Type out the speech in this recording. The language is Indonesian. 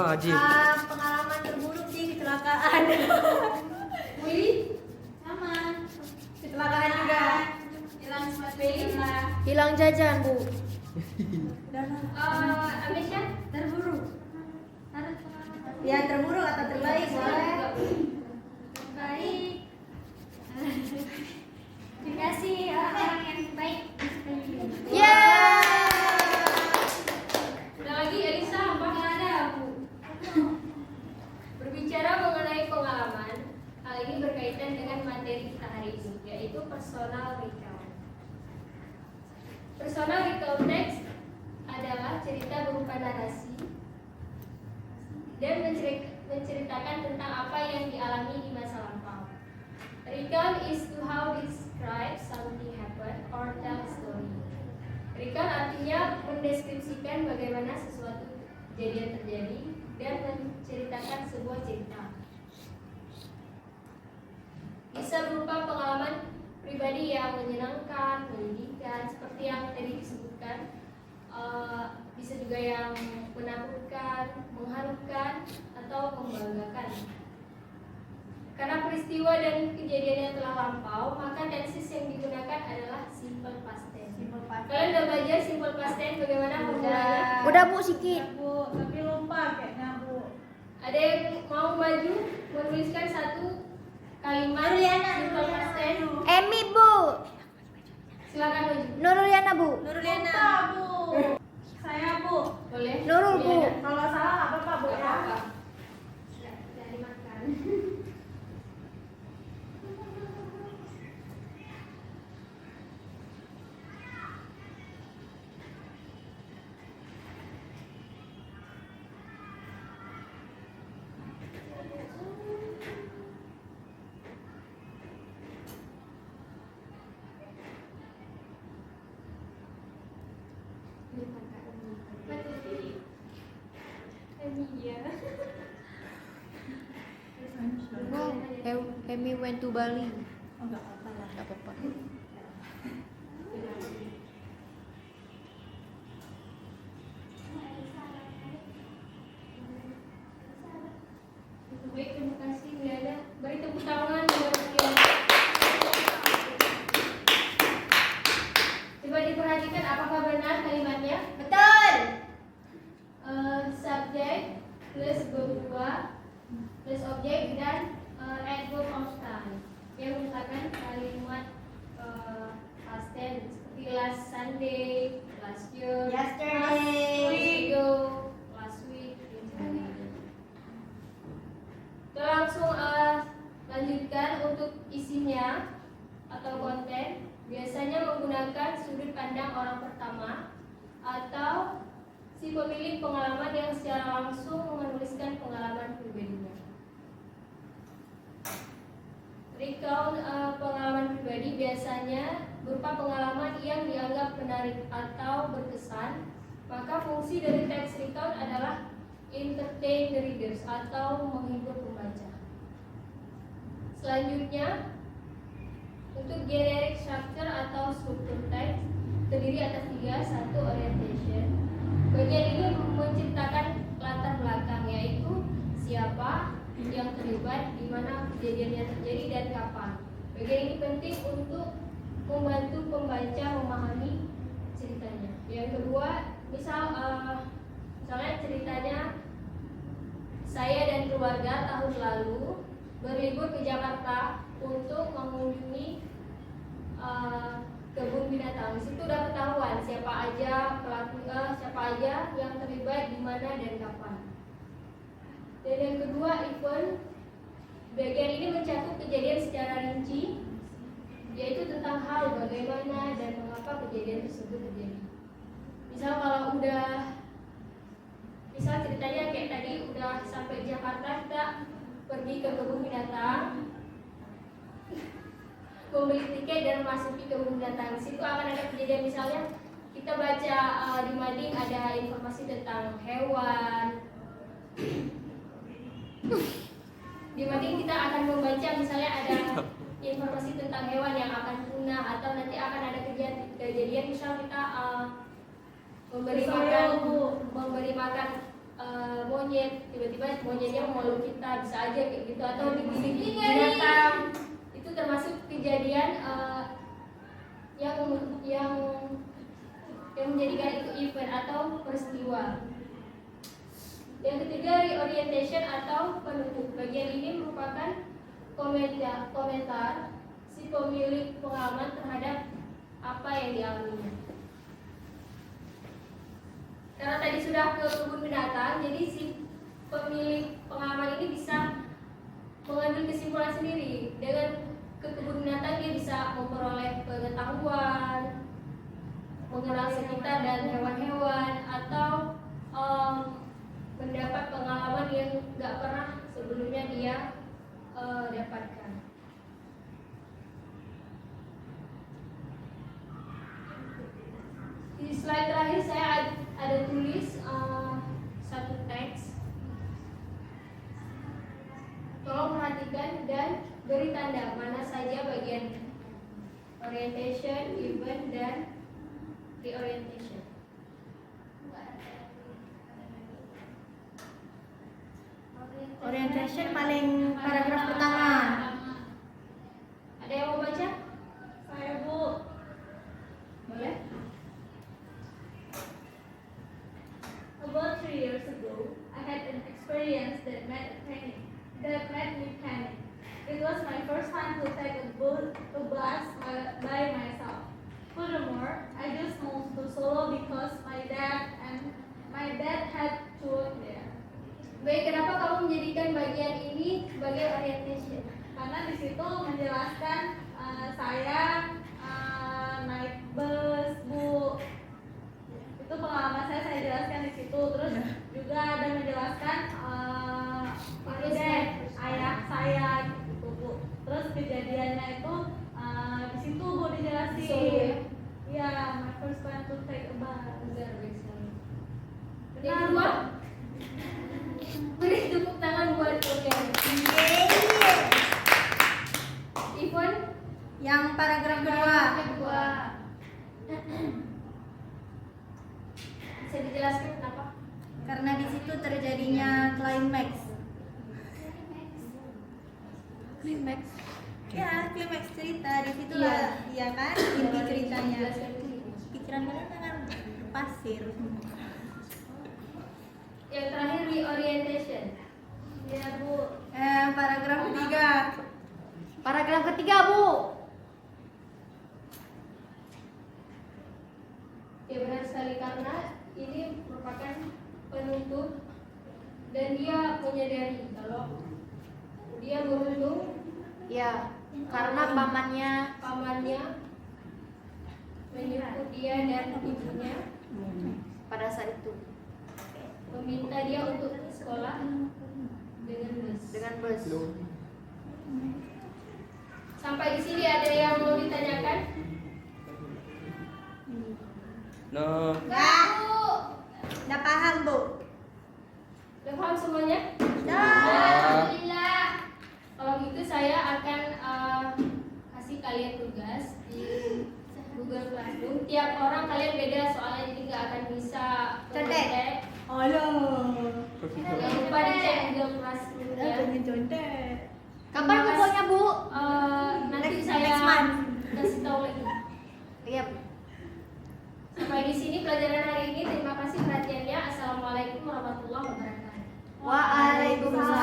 Astagfirullahaladzim. Pengalaman terburuk sih kecelakaan. Wih, sama. Kecelakaan juga. Hilang sepatu lah. Hilang jajan, Bu. Amisya? Terburuk. Harus pengalaman. Ya, terburuk atau terbaik boleh. Baik. Dikasih orang yang baik. Ada lagi Elisa, apa nggak ada, Bu? Berbicara mengenai pengalaman, hal ini berkaitan dengan materi kita hari ini, yaitu personal recount. Personal recount text adalah cerita berupa narasi dan menceritakan tentang apa yang dialami di masa lampau. Recount is to how describe something happen or tell a story. Recount artinya mendeskripsikan bagaimana sesuatu kejadian terjadi dan menceritakan sebuah cerita. Bisa berupa pengalaman pribadi yang menyenangkan, menyedihkan, seperti yang tadi disebutkan. Bisa juga yang menakutkan, mengharukan, atau membanggakan. Karena peristiwa dan kejadiannya telah lampau, maka tenses yang digunakan adalah simple past tense. Kalian udah belajar simple past tense bagaimana formulanya? Udah, Bu, sikit. Bu, tapi lupa kayaknya, Bu. Ada yang mau maju menuliskan satu kalimat simple past tense? Emi, Bu. Silakan maju. Nuruliana, Bu. Lupa, Bu. Saya, Bu. Boleh. Nurul, Bu. Kalau salah nggak apa-apa, Bu, Gak ya. apa-apa. Dari makan. Emi went to Bali. Oh, nggak apa-apa lah. Gak apa-apa. Baik, terima kasih Liana. Beri tepuk tangan buat Liana. Coba diperhatikan apakah benar kalimatnya? Betul. Subjek plus berubah plus objek dan adverb of time yang merupakan kalimat past tense seperti last Sunday, last year, Yesterday. last week ago, last week, dan sebagainya. Kita langsung lanjutkan untuk isinya atau konten. Biasanya menggunakan sudut pandang orang pertama atau si pemilik pengalaman yang secara langsung menuliskan pengalaman pribadinya. Recount pengalaman pribadi biasanya berupa pengalaman yang dianggap menarik atau berkesan. Maka fungsi dari teks recount adalah entertain the readers atau menghibur pembaca. Selanjutnya, untuk generic structure atau struktur teks terdiri atas 3. 1. Orientation. Bagian ini menceritakan latar belakang, yaitu siapa yang terlibat, di mana kejadiannya terjadi dan kapan. Bagian ini penting untuk membantu pembaca memahami ceritanya. Yang kedua, misalnya ceritanya saya dan keluarga tahun lalu berlibur ke Jakarta untuk mengunjungi kebun binatang. Di situ udah ketahuan siapa aja pelaku, siapa aja yang terlibat, di mana dan kapan. Dan yang kedua, event. Bagian ini mencakup kejadian secara rinci, yaitu tentang hal bagaimana dan mengapa kejadian tersebut terjadi. Misal ceritanya kayak tadi udah sampai Jakarta, kita pergi ke kebun binatang, membeli tiket dan memasuki kebun binatang. Di situ akan ada kejadian, misalnya kita baca di mading ada informasi tentang hewan. Di mading kita akan membaca misalnya ada informasi tentang hewan yang akan punah, atau nanti akan ada kejadian misal kita memberi makan monyet, tiba-tiba monyetnya memeluk kita, bisa aja kayak gitu, atau digigit binatang. Itu termasuk kejadian yang menjadikan itu event atau peristiwa. Yang ketiga, reorientation atau penutup. Bagian ini merupakan komentar si pemilik pengalaman terhadap apa yang dialaminya. Karena tadi sudah ke kebun binatang, jadi si pemilik pengalaman ini bisa mengambil kesimpulan sendiri. Dengan ke kebun binatang dia bisa memperoleh pengetahuan, mengenal sekitar dan hewan-hewan, atau mendapat pengalaman yang nggak pernah sebelumnya dia dapatkan. Di slide terakhir saya ada tulis satu teks. Tolong perhatikan dan beri tanda mana saja bagian orientation, event, dan reorientation. Orientation paling paragraf pertama. Ada yang mau baca? Saya, Bu. Boleh? About 3 years ago, I had an experience that made me panic. It was my first time to take a bus by myself. Furthermore, I just moved to Solo because my dad had to work there. Baik, kenapa kamu menjadikan bagian ini sebagai orientation? Karena di situ menjelaskan saya naik bus, Bu. Itu pengalaman saya jelaskan di situ. Terus juga ada menjelaskan dad, ayah saya gitu, Bu. Terus kejadiannya itu di situ, Bu, dijelasin. Solo ya? Iya, my first time to take a bus. Yang kedua, beri tepuk tangan buat Oken. Ivon, Yang paragraf kedua. bisa dijelaskan kenapa? Karena di situ terjadinya klimaks. Klimaks. Ya, klimaks cerita di situ lah, iya kan? Inti ceritanya. Pikiran kalian kan pasir. Yang terakhir, reorientation. Iya, Bu. Paragraf ketiga. Paragraf ketiga, Bu. Ya, benar sekali, karena ini merupakan penuntut dan dia menyadari kalau dia beruntung Ya, karena pamannya menyebut dia dan ibunya pada saat itu meminta dia untuk sekolah dengan bus. Sampai di sini ada yang mau ditanyakan? No. Enggak. Udah paham, Bu? Udah paham semuanya? Udah. Alhamdulillah. Kalau gitu saya akan kasih kalian tugas di Google Classroom. Tiap orang kalian beda soalnya, jadi nggak akan bisa Contek. Halo. Jangan lupa dicek Google Classroom-nya. Contek. Kapan kumpulnya, Bu? Nanti Next saya month. kasih tahu lagi. Iya. Sampai di sini pelajaran hari ini. Terima kasih perhatiannya. Assalamualaikum warahmatullahi wabarakatuh. Waalaikumsalam.